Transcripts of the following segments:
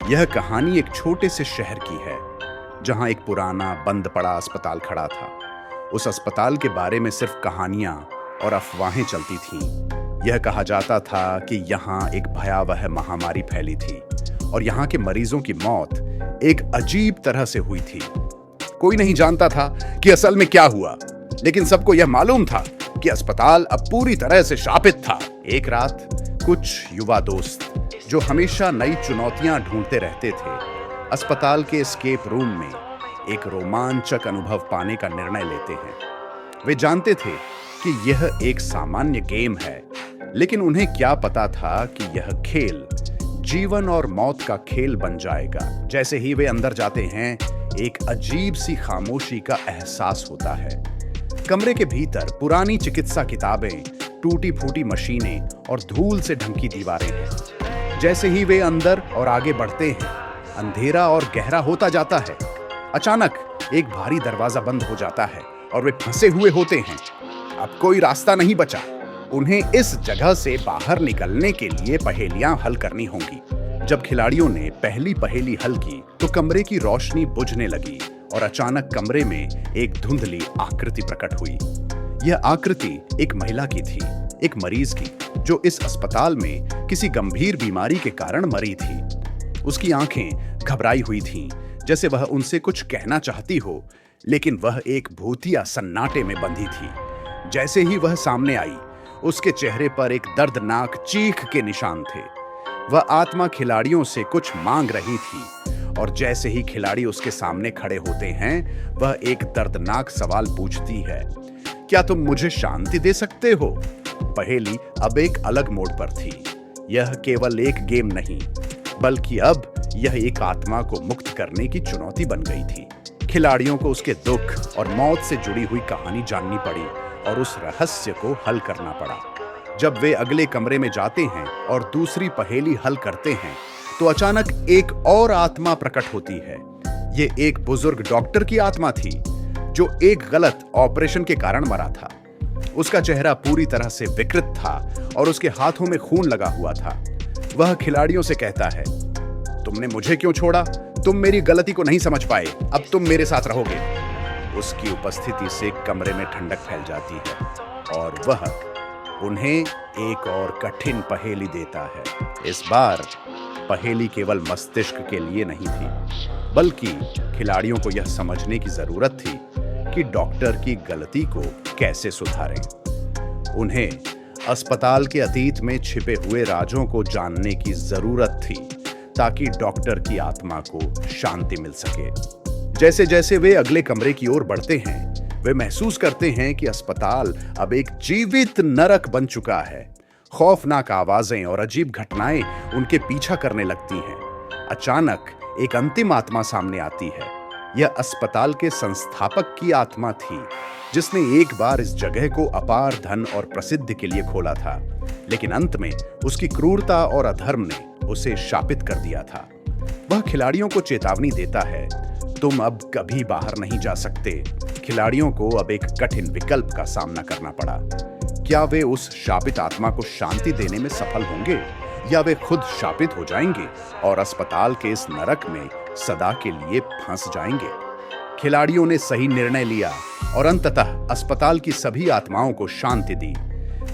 यह कहानी एक छोटे से शहर की है जहां एक पुराना बंद पड़ा अस्पताल खड़ा था। उस अस्पताल के बारे में सिर्फ कहानियां और अफवाहें चलती थीं। यह कहा जाता था कि यहां एक भयावह महामारी फैली थी और यहां के मरीजों की मौत एक अजीब तरह से हुई थी। कोई नहीं जानता था कि असल में क्या हुआ, लेकिन सबको यह मालूम था कि अस्पताल अब पूरी तरह से शापित था। एक रात कुछ युवा दोस्त जो हमेशा नई चुनौतियां ढूंढते रहते थे, अस्पताल के एस्केप रूम में एक रोमांचक अनुभव पाने का निर्णय लेते हैं। वे जानते थे कि यह एक सामान्य गेम है, लेकिन उन्हें क्या पता था कि यह खेल जीवन और मौत का खेल बन जाएगा। जैसे ही वे अंदर जाते हैं, एक अजीब सी खामोशी का एहसास होता है। कमरे के भीतर पुरानी चिकित्सा किताबें, टूटी फूटी मशीनें और धूल से ढंकी दीवारें हैं। जैसे ही वे अंदर और आगे बढ़ते हैं, अंधेरा और गहरा होता जाता है। अचानक एक भारी दरवाजा बंद हो जाता है और वे फंसे हुए होते हैं। अब कोई रास्ता नहीं बचा। उन्हें इस जगह से बाहर निकलने के लिए पहेलियां हल करनी होंगी। जब खिलाड़ियों ने पहली पहेली हल की तो कमरे की रोशनी बुझने लगी और अचानक कमरे में एक धुंधली आकृति प्रकट हुई। यह आकृति एक महिला की थी, एक मरीज की, जो इस अस्पताल में किसी गंभीर बीमारी के कारण मरी थी। उसकी आंखें घबराई हुई थीं, जैसे वह उनसे कुछ कहना चाहती हो, लेकिन वह एक भूतिया सन्नाटे में बंधी थी। जैसे ही वह सामने आई, उसके चेहरे पर एक दर्दनाक चीख के निशान थे। वह आत्मा खिलाड़ियों से कुछ मांग रही थी और जैसे ही खिलाड़ी उसके सामने खड़े होते हैं, वह एक दर्दनाक सवाल पूछती है, क्या तुम मुझे शांति दे सकते हो? पहेली अब एक अलग मोड़ पर थी। यह केवल एक गेम नहीं, बल्कि अब यह एक आत्मा को मुक्त करने की चुनौती बन गई थी। खिलाड़ियों को उसके दुख और मौत से जुड़ी हुई कहानी जाननी पड़ी और उस रहस्य को हल करना पड़ा। जब वे अगले कमरे में जाते हैं और दूसरी पहेली हल करते हैं, तो अचानक एक और आत्मा प्रकट होती है। ये एक बुजुर्ग डॉक्टर की आत्मा थी, जो एक गलत ऑपरेशन के कारण मरा था। उसका चेहरा पूरी तरह से विकृत था और उसके हाथों में खून लगा हुआ था। वह खिलाड़ियों से कहता है, तुमने मुझे क्यों छोड़ा? तुम मेरी गलती को नहीं समझ पाए, अब तुम मेरे साथ रहोगे। उसकी उपस्थिति से कमरे में ठंडक फैल जाती है और वह उन्हें एक और कठिन पहेली देता है। इस बार पहेली केवल मस्तिष्क के लिए नहीं थी, बल्कि खिलाड़ियों को यह समझने की जरूरत थी कि डॉक्टर की गलती को कैसे सुधारें। उन्हें अस्पताल के अतीत में छिपे हुए राजों को जानने की जरूरत थी, ताकि डॉक्टर की आत्मा को शांति मिल सके। जैसे जैसे वे अगले कमरे की ओर बढ़ते हैं, वे महसूस करते हैं कि अस्पताल अब एक जीवित नरक बन चुका है। खौफनाक आवाजें और अजीब घटनाएं उनके पीछा करने लगती हैं। अचानक एक अंतिम आत्मा सामने आती है। यह अस्पताल के संस्थापक की आत्मा थी, जिसने एक बार इस जगह को अपार धन और प्रसिद्धि के लिए खोला था, लेकिन अंत में उसकी क्रूरता और अधर्म ने उसे शापित कर दिया था। वह खिलाड़ियों को चेतावनी देता है, तुम अब कभी बाहर नहीं जा सकते। खिलाड़ियों को अब एक कठिन विकल्प का सामना करना पड़ा। क्या वे उस शापित आत्मा को शांति देने में सफल होंगे, या वे खुद शापित हो जाएंगे और अस्पताल के इस नरक में सदा के लिए फंस जाएंगे? खिलाड़ियों ने सही निर्णय लिया और अंततः अस्पताल की सभी आत्माओं को शांति दी।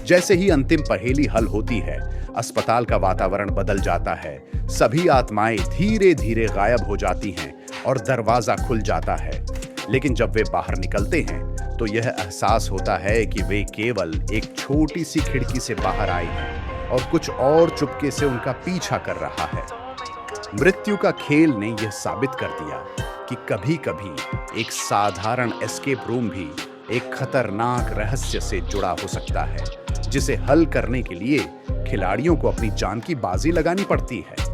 जैसे ही अंतिम पहेली हल होती है, अस्पताल का वातावरण बदल जाता है। सभी आत्माएं धीरे धीरे गायब हो जाती हैं और दरवाजा खुल जाता है। लेकिन जब वे बाहर निकलते हैं, तो यह एहसास होता है कि वे केवल एक छोटी सी खिड़की से बाहर आए हैं और कुछ और चुपके से उनका पीछा कर रहा है। मृत्यु का खेल ने यह साबित कर दिया कि कभी-कभी एक साधारण एस्केप रूम भी एक खतरनाक रहस्य से जुड़ा हो सकता है, जिसे हल करने के लिए खिलाड़ियों को अपनी जान की बाजी लगानी पड़ती है।